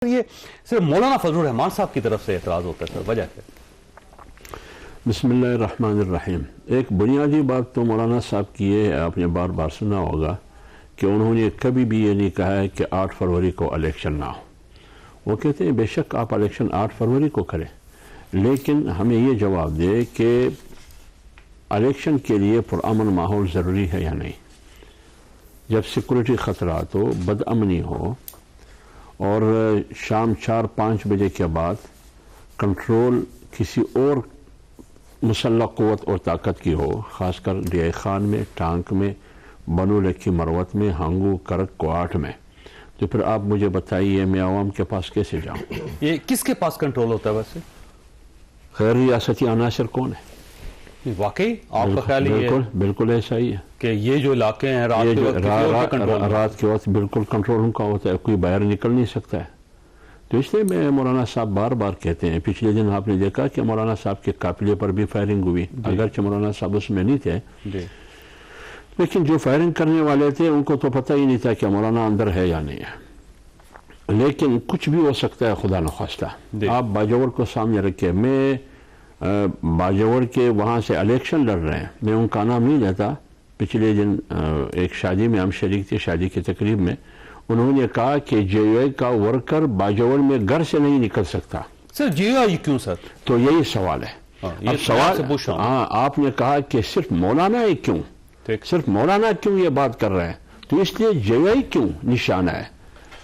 یہ صرف مولانا فضل الرحمان صاحب کی طرف سے اعتراض ہوتا ہے سر، وجہ کیا؟ بسم اللہ الرحمن الرحیم۔ ایک بنیادی بات تو مولانا صاحب کی یہ ہے، آپ نے بار بار سنا ہوگا کہ انہوں نے کبھی بھی یہ نہیں کہا ہے کہ 8 فروری کو الیکشن نہ ہو۔ وہ کہتے ہیں بے شک آپ الیکشن 8 فروری کو کریں، لیکن ہمیں یہ جواب دے کہ الیکشن کے لیے پرامن ماحول ضروری ہے یا نہیں۔ جب سیکورٹی خطرات ہو، بدامنی ہو اور شام 4-5 بجے کے بعد کنٹرول کسی اور مسلح قوت اور طاقت کی ہو، خاص کر ڈی خان میں، ٹانک میں، بنو لکی مروت میں، ہانگو کرک کوآٹ میں، تو پھر آپ مجھے بتائیے میں عوام کے پاس کیسے جاؤں؟ یہ کس کے پاس کنٹرول ہوتا ہے ویسے؟ غیر ریاستی عناصر کون ہے؟ واقعی آپ کا خیال یہ ہے بالکل ایسا ہی ہے کہ یہ جو علاقے ہیں رات کے وقت کسی اور کے کنٹرول میں؟ رات کے وقت بالکل کنٹرول ان کا ہوتا ہے، کوئی باہر نکل نہیں سکتا ہے۔ تو اس لیے میں مولانا صاحب بار بار کہتے ہیں، پچھلے دن آپ نے دیکھا کہ مولانا صاحب کے قافلے پر بھی فائرنگ ہوئی، اگرچہ مولانا صاحب اس میں نہیں تھے، لیکن جو فائرنگ کرنے والے تھے ان کو تو پتہ ہی نہیں تھا کہ مولانا اندر ہے یا نہیں ہے۔ لیکن کچھ بھی ہو سکتا ہے خدا نخواستہ۔ آپ باجوڑ کو سامنے رکھے، میں باجوڑ کے وہاں سے الیکشن لڑ رہے ہیں، میں ان کا نام نہیں لیتا۔ پچھلے دن ایک شادی میں ہم شریک تھے، شادی کی تقریب میں انہوں نے کہا کہ جے یو آئی کا ورکر باجوڑ میں گھر سے نہیں نکل سکتا۔ سر جے یو آئی کیوں سر؟ تو یہی سوال ہے۔ اب سوال آپ نے کہا کہ صرف مولانا ہے، کیوں صرف مولانا کیوں یہ بات کر رہے ہیں؟ تو اس لیے جے یو آئی کیوں نشانہ ہے،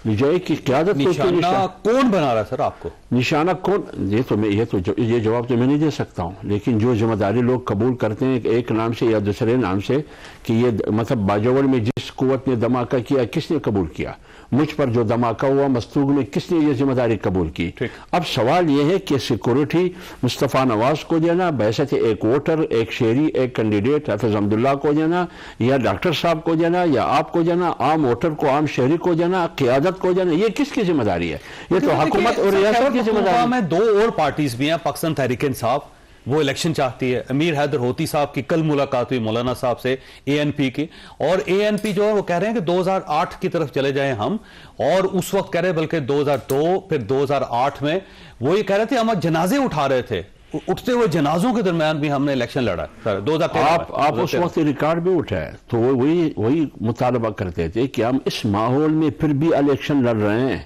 جے یو آئی کی قیادت نشانہ کون بنا رہا ہے سر آپ کو؟ نشانہ کون؟ یہ جواب تو میں نہیں دے سکتا ہوں، لیکن جو ذمہ داری لوگ قبول کرتے ہیں ایک نام سے یا دوسرے نام سے کہ یہ مطلب باجوڑ میں جس قوت نے دھماکہ کیا کس نے قبول کیا، مجھ پر جو دھماکہ ہوا مستوگ میں کس نے یہ ذمہ داری قبول کی۔ اب سوال یہ ہے کہ سیکورٹی مصطفیٰ نواز کو دینا، بحیثیت ایک ووٹر، ایک شہری، ایک کینڈیڈیٹ حافظ حمداللہ کو دینا، یا ڈاکٹر صاحب کو دینا، یا آپ کو دینا، عام ووٹر کو، عام شہری کو دینا، قیادت کو دینا، یہ کس کی ذمہ داری ہے؟ یہ تو حکومت اور ریاست کی ذمہ داری ہے۔ 2 اور پارٹیز بھی ہیں، پاکستان تحریک انصاف وہ الیکشن چاہتی ہے، امیر حیدر ہوتی صاحب کی کل ملاقات ہوئی مولانا صاحب سے اے این پی کی، اور اے این پی جو ہے وہ کہہ رہے ہیں کہ 2008 کی طرف چلے جائیں ہم، اور اس وقت کہہ رہے بلکہ 2002 پھر 2008 میں وہ یہ کہہ رہے تھے ہم جنازے اٹھا رہے تھے، اٹھتے ہوئے جنازوں کے درمیان بھی ہم نے الیکشن لڑا ہے 2013۔ آپ اس وقت ریکارڈ بھی اٹھائے تو وہی مطالبہ کرتے تھے کہ ہم اس ماحول میں پھر بھی الیکشن لڑ رہے ہیں،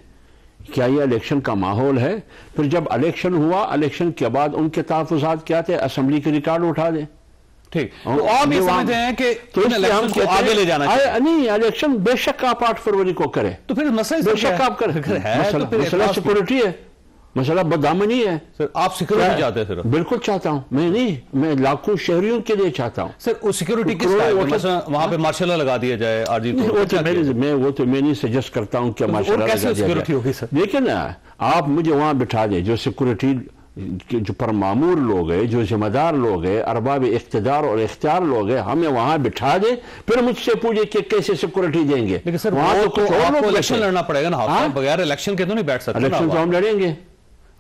کیا یہ الیکشن کا ماحول ہے؟ پھر جب الیکشن ہوا، الیکشن کے بعد ان کے تحفظات کیا تھے؟ اسمبلی کے ریکارڈ اٹھا دیں۔ ٹھیک، تو آپ یہ سمجھتے ہیں کہ ان الیکشن کو آگے لے جانا چاہیے؟ نہیں، الیکشن بے شک آپ 8 فروری کو کریں، تو پھر مسئلہ بے شک آپ کریں، مسئلہ سیکورٹی ہے، مسئلہ بدامنی ہے۔ سر آپ سیکورٹی چاہتے ہیں؟ سر بالکل چاہتا ہوں، میں لاکھوں شہریوں کے لیے چاہتا ہوں۔ سر اس سیکورٹی کس کا ہے؟ مثلا وہاں پہ مارشل لا لگا دیا جائے عارضی طور پر؟ وہ تو میں نہیں سجیسٹ کرتا ہوں کہ مارشل لا لگا دیا جائے۔ سیکورٹی ہوگی سر؟ دیکھیں نا، آپ مجھے وہاں بٹھا دیں، جو سیکورٹی جو پر معمور لوگ ہیں، جو ذمہ دار لوگ ہیں، ارباب اقتدار اور اختیار لوگ ہیں، ہمیں وہاں بٹھا دیں، پھر مجھ سے پوچھیں کہ کیسے سیکورٹی دیں گے۔ لیکن سر وہاں تو آپ کو الیکشن لڑنا پڑے گا نا، بغیر الیکشن کے تو نہیں بیٹھ سکتے۔ الیکشن تو ہم لڑیں گے،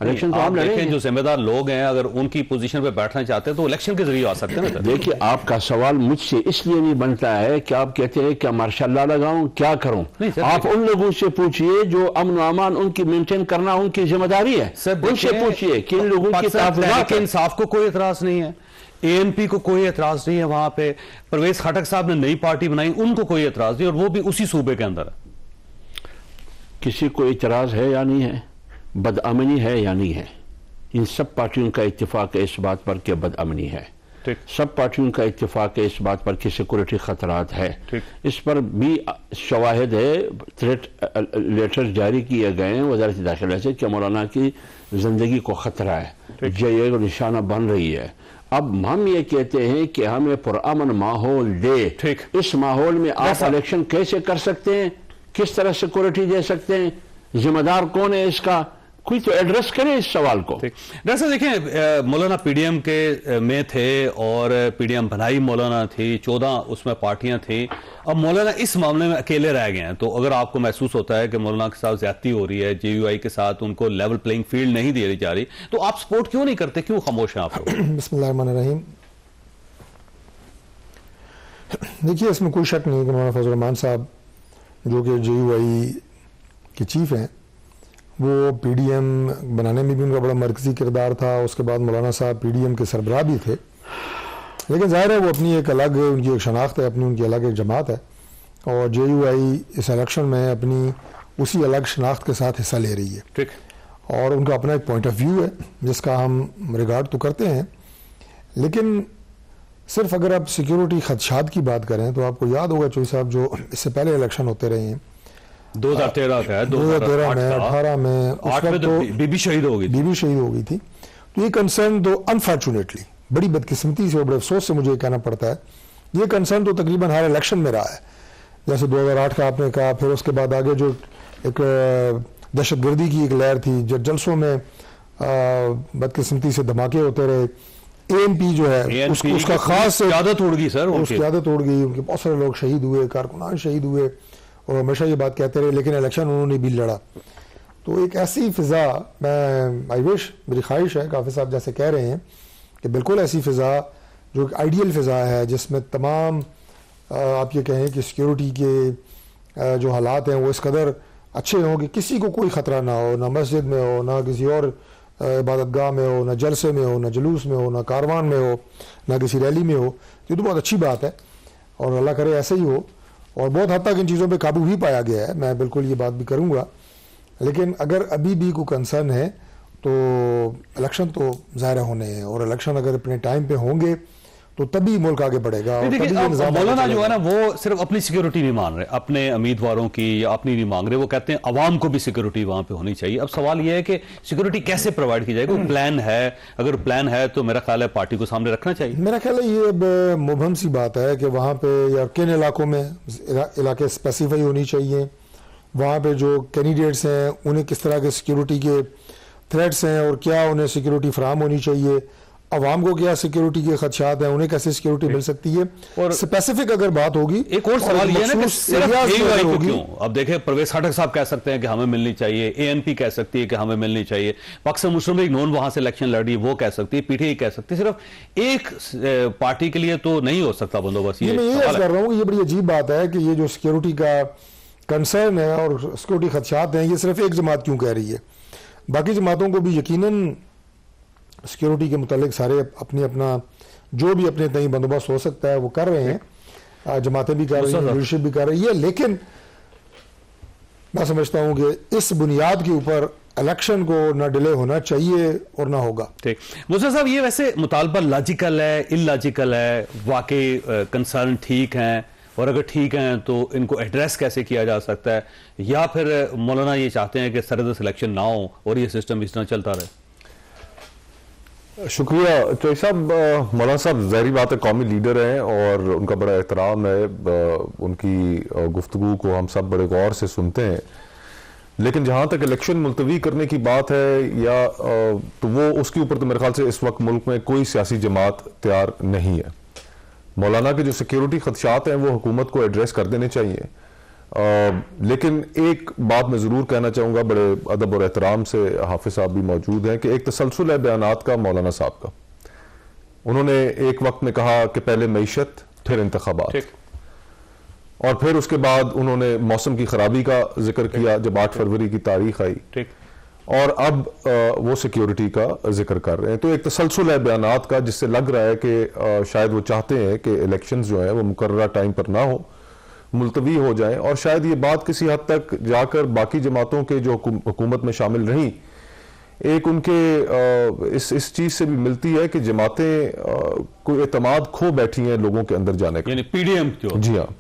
الیکشن تو ہم لڑیں گے۔ جو ذمہ دار لوگ ہیں اگر ان کی پوزیشن پہ بیٹھنا چاہتے ہیں تو الیکشن کے ذریعے آ سکتے ہیں۔ دیکھیے آپ کا سوال مجھ سے اس لیے نہیں بنتا ہے کہ آپ کہتے ہیں کیا مارشل لا لگاؤں، کیا کروں؟ آپ ان لوگوں سے پوچھئے جو امن و امان ان کی مینٹین کرنا ان کی ذمہ داری ہے، ان سے پوچھئے کہ ان لوگوں کی تحفظات۔ انصاف کو کوئی اعتراض نہیں ہے، اے این پی کو کوئی اعتراض نہیں ہے، وہاں پہ پرویز خٹک صاحب نے نئی پارٹی بنائی، ان کو کوئی اعتراض نہیں، اور وہ بھی اسی صوبے کے اندر ہے۔ کسی کو اعتراض ہے یا نہیں ہے؟ بدامنی ہے یا نہیں ہے؟ ان سب پارٹیوں کا اتفاق ہے اس بات پر کہ بدامنی ہے، سب پارٹیوں کا اتفاق ہے اس بات پر کہ سیکورٹی خطرات ہے، اس پر بھی شواہد ہے، تھریٹ لیٹر جاری کیے گئے ہیں وزارت داخلہ سے کہ مولانا کی زندگی کو خطرہ ہے، جے یو آئی نشانہ بن رہی ہے۔ اب ہم یہ کہتے ہیں کہ ہمیں پرامن ماحول دے، اس ماحول میں آپ الیکشن کیسے کر سکتے ہیں؟ کس طرح سیکورٹی دے سکتے ہیں؟ ذمہ دار کون ہے اس کا؟ کوئی تو ایڈریس کرے اس سوال کو۔ ڈاکٹر صاحب دیکھیں، مولانا پی ڈی ایم کے میں تھے اور پی ڈی ایم بنائی مولانا تھی، 14 اس میں پارٹیاں تھیں، اب مولانا اس معاملے میں اکیلے رہ گئے ہیں، تو اگر آپ کو محسوس ہوتا ہے کہ مولانا کے ساتھ زیادتی ہو رہی ہے، جے یو آئی کے ساتھ ان کو لیول پلینگ فیلڈ نہیں دی جا رہی، تو آپ سپورٹ کیوں نہیں کرتے، کیوں خاموش ہیں آپ لوگ؟ بسم اللہ الرحمن الرحیم۔ دیکھیے اس میں کوئی شک نہیں کہ مولانا فضل الرحمان صاحب جو کہ جے یو آئی کے چیف ہیں، وہ پی ڈی ایم بنانے میں بھی ان کا بڑا مرکزی کردار تھا. اس کے بعد مولانا صاحب پی ڈی ایم کے سربراہ بھی تھے. لیکن ظاہر ہے وہ اپنی ایک الگ ان کی ایک شناخت ہے, اپنی ان کی الگ ایک جماعت ہے, اور جے یو آئی اس الیکشن میں اپنی اسی الگ شناخت کے ساتھ حصہ لے رہی ہے. ٹھیک. اور ان کا اپنا ایک پوائنٹ آف ویو ہے جس کا ہم ریگارڈ تو کرتے ہیں. لیکن صرف اگر آپ سیکیورٹی خدشات کی بات کریں تو آپ کو یاد ہوگا چوئی صاحب, جو اس سے پہلے الیکشن ہوتے رہے ہیں 2013 کا ہے, 2013 میں 18 میں, اس 8 میں وقت تو بی بی شہید ہو گئی تھی. بی بی شہید ہو گئی تھی. تو یہ کنسرن تو انفارچونیٹلی بڑی بدقسمتی سے اور بڑے افسوس سے مجھے یہ کہنا پڑتا ہے, یہ کنسرن تو تقریباً ہر الیکشن میں رہا ہے. جیسے 2008 کا آپ نے کہا, پھر اس کے بعد آگے جو ایک دہشت گردی کی ایک لہر تھی, جو جلسوں میں بدقسمتی سے دھماکے ہوتے رہے. اے این پی جو ہے اس کا خاص قیادت اڑ گئی سر, اس کی عادت اڑ گئی. ان کے بہت سارے لوگ شہید ہوئے, کارکنان شہید ہوئے, اور ہمیشہ یہ بات کہتے رہے, لیکن الیکشن انہوں نے بھی لڑا. تو ایک ایسی فضا, آئی وش, میری خواہش ہے کہ حافظ صاحب جیسے کہہ رہے ہیں کہ بالکل ایسی فضا جو ایک آئیڈیل فضا ہے, جس میں تمام آپ یہ کہیں کہ سیکیورٹی کے جو حالات ہیں وہ اس قدر اچھے ہوں کہ کسی کو کوئی خطرہ نہ ہو, نہ مسجد میں ہو, نہ کسی اور عبادت گاہ میں ہو, نہ جلسے میں ہو, نہ جلوس میں ہو, نہ کاروان میں ہو, نہ کسی ریلی میں ہو. یہ تو بہت اچھی بات ہے, اور اللہ کرے ایسے ہی ہو. اور بہت حد تک ان چیزوں پہ قابو بھی پایا گیا ہے, میں بالکل یہ بات بھی کروں گا. لیکن اگر ابھی بھی کوئی کنسرن ہے تو الیکشن تو ظاہر ہونے ہیں, اور الیکشن اگر اپنے ٹائم پہ ہوں گے تو تبھی ملک آگے بڑھے گا. مولانا جو ہے نا وہ صرف اپنی سیکیورٹی نہیں مان رہے, اپنے امیدواروں کی یا اپنی نہیں مانگ رہے, وہ کہتے ہیں عوام کو بھی سیکیورٹی وہاں پہ ہونی چاہیے. اب سوال یہ ہے کہ سیکیورٹی کیسے پرووائڈ کی جائے گی؟ پلان ہے؟ اگر پلان ہے تو میرا خیال ہے پارٹی کو سامنے رکھنا چاہیے. میرا خیال ہے یہ اب مبہم سی بات ہے کہ وہاں پہ یا کن علاقوں میں علاقے اسپیسیفائی ہونی چاہیے, وہاں پہ جو کینڈیڈیٹس ہیں انہیں کس طرح کے سیکیورٹی کے تھریٹس ہیں اور کیا انہیں سیکیورٹی فراہم ہونی چاہیے, عوام کو کیا سیکیورٹی کے خدشات ہیں, انہیں کیسے سیکیورٹی مل سکتی ہے. اور اسپیسیفک اگر بات ہوگی, ایک اور سوال یہ ہے نا کہ صرف AUI کو کیوں؟ اب دیکھیں پرویز خاٹک صاحب کہہ سکتے ہیں کہ ہمیں ملنی چاہیے, ANP کہہ سکتی ہے کہ ہمیں ملنی چاہیے, پاکستان مسلم لیگ نون وہاں سے الیکشن لڑ رہی ہے وہ کہہ سکتی ہے, PTI کہہ سکتی ہے. صرف ایک پارٹی کے لیے تو نہیں ہو سکتا بندوبست. میں یہ عرض کر رہا ہوں کہ یہ بڑی عجیب بات ہے کہ یہ جو سیکیورٹی کا کنسرن ہے اور سیکیورٹی خدشات ہیں, یہ صرف ایک جماعت کیوں کہہ رہی ہے؟ باقی جماعتوں کو بھی یقیناً سیکیورٹی کے متعلق سارے اپنا جو بھی اپنے تئیں بندوبست ہو سکتا ہے وہ کر رہے ہیں, جماعتیں بھی کر رہی ہیں, لیڈرشپ بھی کر رہی ہے. لیکن میں سمجھتا ہوں کہ اس بنیاد کے اوپر الیکشن کو نہ ڈیلے ہونا چاہیے اور نہ ہوگا. ٹھیک. مصطفیٰ صاحب, یہ ویسے مطالبہ لاجیکل ہے, ان لاجیکل ہے, واقعی کنسرن ٹھیک ہیں, اور اگر ٹھیک ہیں تو ان کو ایڈریس کیسے کیا جا سکتا ہے, یا پھر مولانا یہ چاہتے ہیں کہ سرد سلیکشن نہ ہو اور یہ سسٹم اس طرح چلتا رہے؟ شکریہ چوئی صاحب. مولانا صاحب ظاہری بات ہے قومی لیڈر ہیں اور ان کا بڑا احترام ہے, ان کی گفتگو کو ہم سب بڑے غور سے سنتے ہیں. لیکن جہاں تک الیکشن ملتوی کرنے کی بات ہے یا تو وہ اس کے اوپر تو میرے خیال سے اس وقت ملک میں کوئی سیاسی جماعت تیار نہیں ہے. مولانا کے جو سیکیورٹی خدشات ہیں وہ حکومت کو ایڈریس کر دینے چاہیے. لیکن ایک بات میں ضرور کہنا چاہوں گا, بڑے ادب اور احترام سے حافظ صاحب بھی موجود ہیں, کہ ایک تسلسل ہے بیانات کا مولانا صاحب کا. انہوں نے ایک وقت میں کہا کہ پہلے معیشت پھر انتخابات, اور پھر اس کے بعد انہوں نے موسم کی خرابی کا ذکر کیا جب 8 فروری کی تاریخ آئی, اور اب وہ سیکیورٹی کا ذکر کر رہے ہیں. تو ایک تسلسل ہے بیانات کا جس سے لگ رہا ہے کہ شاید وہ چاہتے ہیں کہ الیکشنز جو ہیں وہ مقررہ ٹائم پر نہ ہو, ملتوی ہو جائیں. اور شاید یہ بات کسی حد تک جا کر باقی جماعتوں کے جو حکومت میں شامل رہیں, ایک ان کے اس چیز سے بھی ملتی ہے کہ جماعتیں کوئی اعتماد کھو بیٹھی ہیں لوگوں کے اندر جانے کا. یعنی PDM جو, جی ہاں.